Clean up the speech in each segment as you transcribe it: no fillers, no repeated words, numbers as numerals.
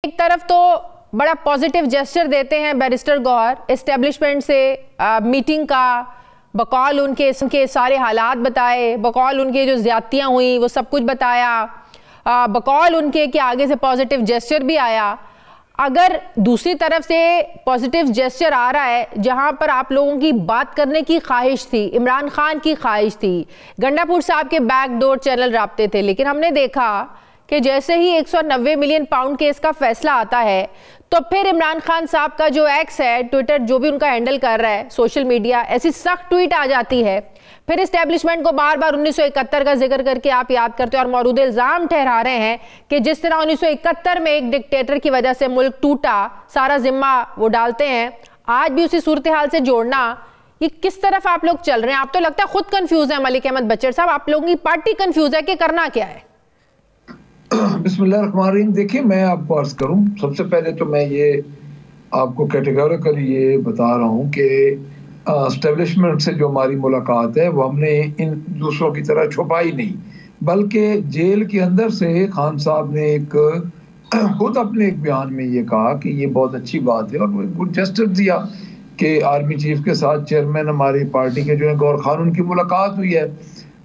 एक तरफ तो बड़ा पॉजिटिव जेस्चर देते हैं बैरिस्टर गौहर, एस्टेब्लिशमेंट से मीटिंग का बकौल उनके सारे हालात बताए, बकौल उनके जो ज्यादतियां हुई वो सब कुछ बताया, बकौल उनके कि आगे से पॉजिटिव जेस्चर भी आया। अगर दूसरी तरफ से पॉजिटिव जेस्चर आ रहा है जहां पर आप लोगों की बात करने की ख्वाहिश थी, इमरान खान की ख्वाहिश थी, गंडापुर साहब के बैकडोर चैनल राब्ते थे, लेकिन हमने देखा कि जैसे ही 190 मिलियन पाउंड केस का फैसला आता है तो फिर इमरान खान साहब का जो एक्स है, ट्विटर जो भी उनका हैंडल कर रहा है, सोशल मीडिया, ऐसी सख्त ट्वीट आ जाती है। फिर एस्टेब्लिशमेंट को बार बार 1971 का जिक्र करके आप याद करते हैं और मौजूद इल्जाम ठहरा रहे हैं कि जिस तरह 1971 में एक डिक्टेटर की वजह से मुल्क टूटा, सारा जिम्मा वो डालते हैं। आज भी उसी सूरत हाल से जोड़ना, ये किस तरफ आप लोग चल रहे हैं? आप तो लगता है खुद कंफ्यूज है मलिक अहमद बचर साहब, आप लोगों की पार्टी कंफ्यूज है कि करना क्या है? बिस्मिल्लाहिर्रहमानिर्रहीम। देखिए, मैं आपको अर्ज करूं, सबसे पहले तो मैं ये आपको कैटेगोरिकली ये बता रहा हूं कि एस्टेब्लिशमेंट से जो हमारी मुलाकात है वो हमने इन दूसरों की तरह छुपाई नहीं, बल्कि जेल के अंदर से खान साहब ने खुद अपने एक बयान में ये कहा कि ये बहुत अच्छी बात है और वो गुड जेस्चर दिया कि आर्मी चीफ के साथ चेयरमैन हमारी पार्टी के जो है गौहर खान, उनकी मुलाकात हुई है।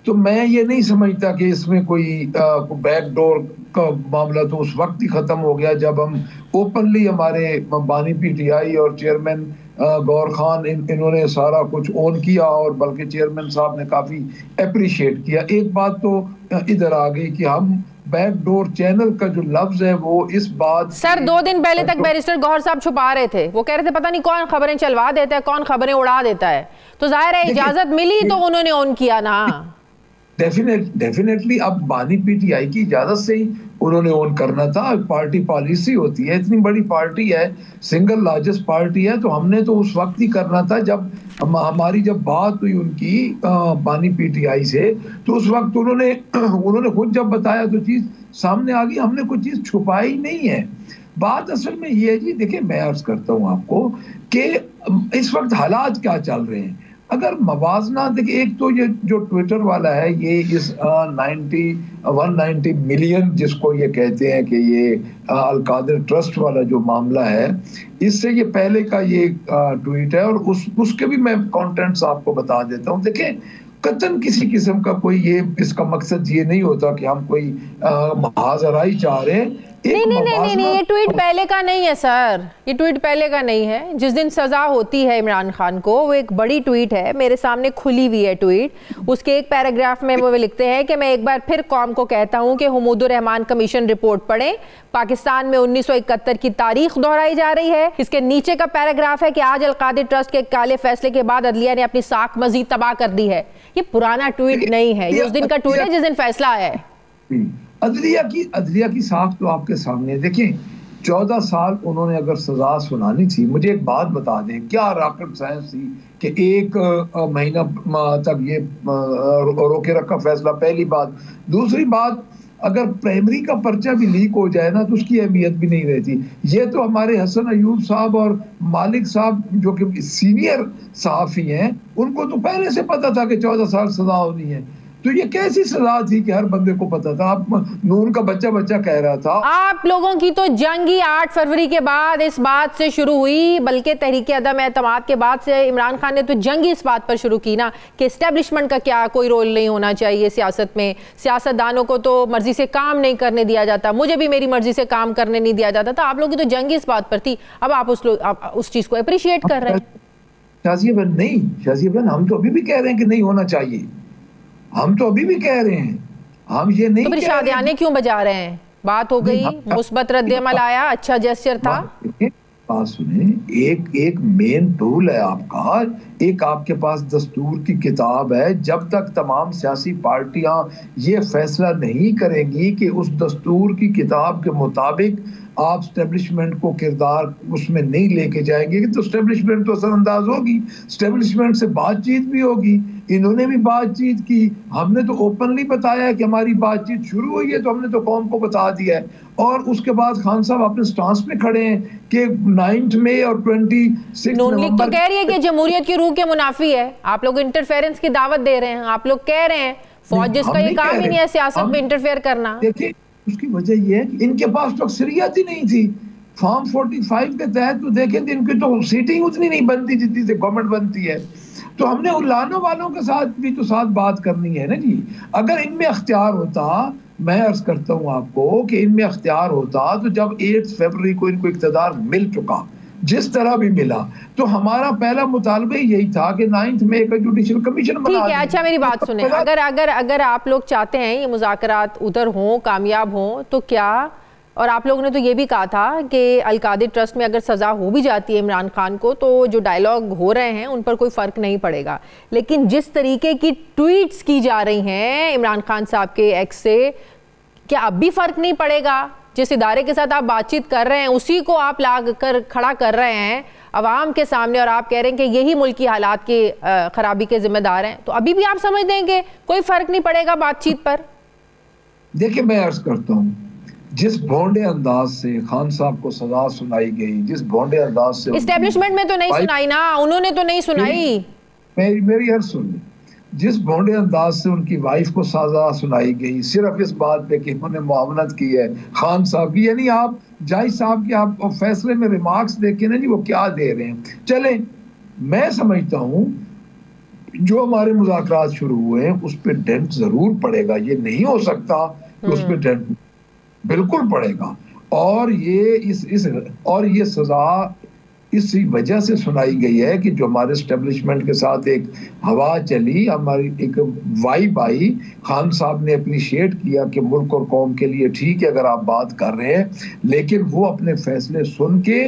तो मैं ये नहीं समझता कि इसमें कोई बैकडोर का मामला तो उस वक्त ही खत्म हो गया जब हम ओपनली, हमारे बानी पीटीआई और चेयरमैन गौहर खान इन्होंने सारा कुछ ऑन किया और बल्कि चेयरमैन साहब ने काफी अप्रिशिएट किया। एक बात तो इधर आ गई कि हम बैकडोर चैनल का जो लफ्ज है वो इस बात, सर 2 दिन पहले तक बैरिस्टर गौहर साहब छुपा रहे थे, वो कह रहे थे पता नहीं कौन खबरें चलवा देता है, कौन खबरें उड़ा देता है, तो जाहिर है इजाजत मिली तो उन्होंने ऑन किया ना। डेफिनेटली अब बानी पीटीआई की इजाजत से ही उन्होंने ऑन करना था। पार्टी पॉलिसी होती है, इतनी बड़ी पार्टी है, सिंगल लार्जेस्ट पार्टी है, तो हमने तो उस वक्त ही करना था जब हमारी जब बात हुई उनकी बानी पीटीआई से, तो उस वक्त उन्होंने खुद जब बताया तो चीज सामने आ गई, हमने कोई चीज छुपाई नहीं है। बात असल में ये है जी, देखिए मैं अर्ज करता हूँ आपको कि इस वक्त हालात क्या चल रहे हैं। अगर मवाजना देखिए, एक तो ये जो ट्विटर वाला है, ये इस 190 मिलियन जिसको ये कहते हैं कि ये अल-कादिर ट्रस्ट वाला जो मामला है, इससे ये पहले का ये ट्वीट है और उसके भी मैं कंटेंट्स आपको बता देता हूँ। देखें, कतन किसी किस्म का कोई ये इसका मकसद ये नहीं होता कि हम कोई महाजराई चाह रहे हैं। नहीं, ये ट्वीट पहले का नहीं है सर, ये ट्वीट पहले का नहीं है। जिस दिन सजा होती है इमरान खान को, वो एक बड़ी ट्वीट है, मेरे सामने खुली हुई है ट्वीट। उसके एक पैराग्राफ में वो लिखते हैं कि मैं एक बार फिर कौम को कहता हूं कि हुमूदुर रहमान कमीशन रिपोर्ट पढ़ें, पाकिस्तान में 1971 की तारीख दोहराई जा रही है। इसके नीचे का पैराग्राफ है कि आज अल-कादिर ट्रस्ट के काले फैसले के बाद अदलिया ने अपनी साख मजीद तबाह कर दी है। ये पुराना ट्वीट नहीं है, ये उस दिन का ट्वीट है जिस दिन फैसला आया है। अदलिया की साख तो आपके सामने। देखिए, 14 साल उन्होंने अगर सजा सुनानी थी, मुझे एक बात बता दें, क्या रॉकेट साइंस थी कि 1 महीना तक ये रोके रखा फैसला? पहली बात। दूसरी बात, अगर प्राइमरी का पर्चा भी लीक हो जाए ना तो उसकी अहमियत भी नहीं रहती। ये तो हमारे हसन अयूब साहब और मालिक साहब जो कि सीनियर सहाफ़ी हैं, उनको तो पहले से पता था कि 14 साल सजा होनी है। तो ये कैसी सजा थी कि हर बंदे को पता था? आप नून का बच्चा कह रहा था। आप लोगों की तो जंगी 8 फरवरी के बाद इस बात से शुरू हुई, बल्कि तहरीके अदम एतमाद के बाद से इमरान खान ने तो जंगी इस बात पर शुरू की ना कि एस्टेब्लिशमेंट का क्या कोई रोल नहीं होना चाहिए सियासत में, सियासतदानों को तो मर्जी से काम नहीं करने दिया जाता, मुझे भी मेरी मर्जी से काम करने नहीं दिया जाता था। आप लोगों की तो जंगी इस बात पर थी, अब आप उस चीज को अप्रिशिएट कर रहे हैं। शाजिया बहन, हम तो अभी भी कह रहे हैं कि नहीं होना चाहिए, हम तो अभी भी कह रहे हैं, हम ये नहीं तो शादियाने क्यों बजा रहे हैं? बात हो गई, मुस्बत रद्द-ए-अमल आया, अच्छा जेस्चर था। बात सुने, एक मेन टूल है आपका, एक आपके पास दस्तूर की किताब है। जब तक तमाम सियासी पार्टियां ये फैसला नहीं करेंगी कि उस दस्तूर की किताब के मुताबिक आप स्टेब्लिशमेंट को किरदार उसमें नहीं लेके जाएंगे तो स्टेब्लिशमेंट तो असरअंदाज होगी। स्टेब्लिशमेंट से बातचीत भी होगी, इन्होंने भी बातचीत की, हमने तो ओपनली बताया है कि हमारी बातचीत शुरू हुई है, तो हमने तो कौम को बता दिया है। और उसके बाद खान साहब अपने स्टांस में खड़े हैं कि 9 मई और 26 नवंबर तो कह रही है कि जमहूरियत की रूह के मुनाफी है। आप लोग इंटरफेरेंस की दावत दे रहे हैं, आप लोग कह रहे हैं फौज जिसका ये काम ही नहीं है सियासत में इंटरफेयर करना। देखिए, उसकी वजह यह है कि इनके पास तो अक्सरियत ही नहीं थी। फॉर्म 45 के तहत तो देखें इनकी तो सीटिंग उतनी नहीं बनती जितनी से गवर्नमेंट बनती है। तो हमने उलाने वालों के साथ भी तो साथ बात करनी है ना जी। अगर इनमें अख्तियार होता, मैं अर्ज करता हूँ आपको कि इनमें अख्तियार होता तो जब 8 फरवरी को इनको इक़्तिदार मिल चुका, जिस तरह भी मिला, तो हमारा पहला मुतालबा यही था कि 9 मई का जुडिशल कमीशन बना। ठीक है, अच्छा मेरी बात सुने, अगर आप लोग चाहते हैं ये मुज़ाकरात उधर हों, कामयाब हों, तो क्या, और आप लोगों ने तो ये भी कहा था कि अल-कादिर ट्रस्ट में अगर सज़ा हो भी जाती है इमरान खान को तो जो डायलॉग हो रहे हैं उन पर कोई फ़र्क नहीं पड़ेगा, लेकिन जिस तरीके की ट्वीट्स की जा रही हैं इमरान खान साहब के एक्स से, क्या अब भी फ़र्क नहीं पड़ेगा? जिस इदारे के साथ आप बातचीत कर रहे हैं उसी को आप ला कर खड़ा कर रहे हैं अवाम के सामने और आप कह रहे हैं कि यही मुल्की हालात की खराबी के जिम्मेदार हैं, तो अभी भी आप समझ देंगे कोई फ़र्क नहीं पड़ेगा बातचीत पर? देखिए, मैं अर्ज करता हूँ, जिस भोंडे अंदाज से खान साहब को सजा सुनाई गई, जिस भोंडे अंदाज से एस्टेब्लिशमेंट में तो नहीं सुनाई ना, उन्होंने तो नहीं सुनाई। मेरी हर सुन, जिस भोंडे अंदाज से उनकी वाइफ को सजा सुनाई गई सिर्फ इस बात पे कि उन्होंने मुआवनत की है खान साहब की, यानी आप जज साहब के आप फैसले में रिमार्क्स देखें ना जी, वो क्या दे रहे हैं। चले, मैं समझता हूँ जो हमारे मुज़ाकरात शुरू हुए हैं उस पर डेंट जरूर पड़ेगा, ये नहीं हो सकता कि उस पर डेंट बिल्कुल पड़ेगा। और ये सजा इसी वजह से सुनाई गई है कि जो हमारे एस्टेब्लिशमेंट के साथ एक हवा चली, हमारी एक वाइब आई, खान साहब ने अप्रिशिएट किया कि मुल्क और कौम के लिए ठीक है अगर आप बात कर रहे हैं, लेकिन वो अपने फैसले सुन के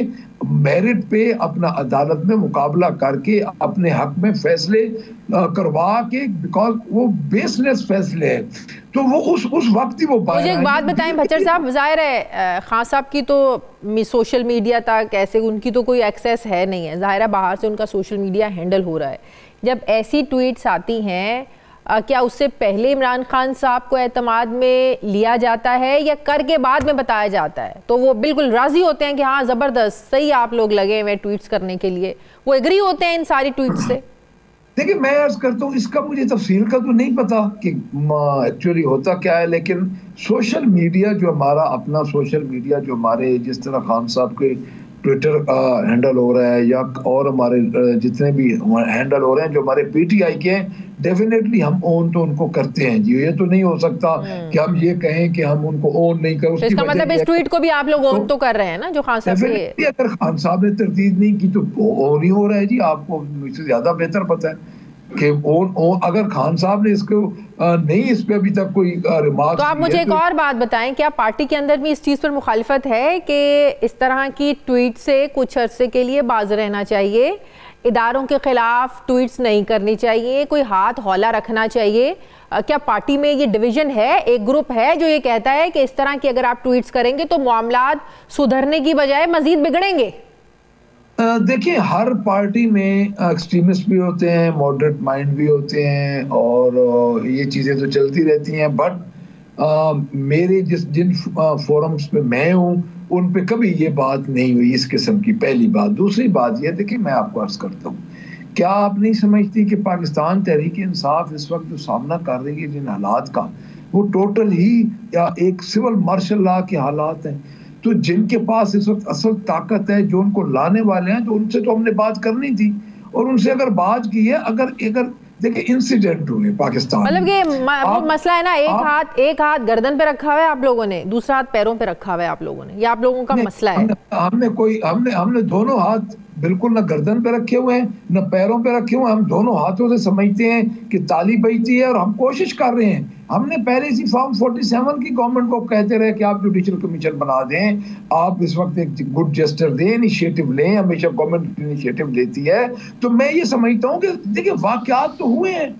मेरिट पे अपना अदालत में मुकाबला करके अपने हक में फैसले करवा के, बिकॉज वो बेसलेस फैसले हैं, तो वो उस वक्त ही वो मुझे एक बात बताएं भच्चर साहब, जाहिर है खान साहब की तो सोशल मीडिया तक ऐसे उनकी तो कोई एक्सेस है नहीं है, जाहिर है बाहर से उनका सोशल मीडिया हैंडल हो रहा है। जब ऐसी ट्वीट्स आती हैं क्या उससे पहले इमरान खान साहब को एतमाद में लिया जाता है या करके बाद में बताया जाता है? तो वो बिल्कुल राजी होते हैं कि हाँ ज़बरदस्त सही आप लोग लगे हुए ट्वीट्स करने के लिए, वो एग्री होते हैं इन सारी ट्वीट्स से? देखिए, मैं अर्ज करता हूँ, इसका मुझे तफसील का तो नहीं पता कि एक्चुअली होता क्या है, लेकिन सोशल मीडिया जो हमारा अपना सोशल मीडिया जो हमारे जिस तरह खान साहब के ट्विटर हैंडल हो रहा है या और हमारे जितने भी हैंडल हो रहे हैं जो हमारे पीटीआई के हैं, डेफिनेटली हम ओन तो उनको करते हैं जी। ये तो नहीं हो सकता कि हम ये कहें कि हम उनको ओन नहीं कर, तो इसका मतलब इस ट्वीट को भी आप लोग ओन तो कर रहे हैं ना जो खान साहब के? अगर खान साहब ने तरदीद नहीं की तो ओन ही हो रहा है जी, आपको मुझसे ज्यादा बेहतर पता है कि अगर खान साहब ने इसको नहीं, इस पे अभी तक कोई रिमार्क। तो आप मुझे एक और बात बताएं, क्या पार्टी के अंदर भी इस चीज़ पर मुखालिफत है कि इस तरह की ट्वीट से कुछ अरसे के लिए बाज रहना चाहिए, इदारों के खिलाफ ट्वीट्स नहीं करनी चाहिए, कोई हाथ हौला रखना चाहिए? क्या पार्टी में ये डिवीजन है? एक ग्रुप है जो ये कहता है कि इस तरह की अगर आप ट्वीट्स करेंगे तो मामलात सुधरने की बजाय मजीद बिगड़ेंगे? देखिए, हर पार्टी में एक्सट्रीमिस्ट भी होते हैं, मॉडरेट माइंड भी होते हैं और ये चीज़ें तो चलती रहती हैं, बट मेरे जिन फोरम्स पे मैं हूँ उन पे कभी ये बात नहीं हुई इस किस्म की, पहली बात। दूसरी बात ये, देखिए मैं आपको अर्ज करता हूँ, क्या आप नहीं समझती कि पाकिस्तान तहरीक इंसाफ इस वक्त जो सामना कर रही है जिन हालात का, वो टोटल ही या एक सिविल मार्शल लॉ के हालात हैं। तो जिनके पास इस वक्त असल ताकत है, जो उनको लाने वाले हैं, तो उनसे तो हमने बात करनी थी और उनसे अगर बात की है, अगर देखिए इंसिडेंट हुए पाकिस्तान, मतलब ये मसला है ना, एक हाथ गर्दन पे रखा हुआ है आप लोगों ने, दूसरा हाथ पैरों पे रखा हुआ है आप लोगों ने, ये आप लोगों का मसला है। हमने दोनों हाथ बिल्कुल ना गर्दन पे रखे हुए हैं न पैरों पे रखे हुए हैं, हम दोनों हाथों से समझते हैं कि ताली बजती है और हम कोशिश कर रहे हैं। हमने पहले इसी फॉर्म 47 की गवर्नमेंट को कहते रहे कि आप जुडिशल कमीशन बना दें, आप इस वक्त एक गुड जेस्टर दें, इनिशिएटिव लें, हमेशा गवर्नमेंट इनिशिएटिव लेती है। तो मैं ये समझता हूँ कि देखिए वाकयात तो हुए हैं,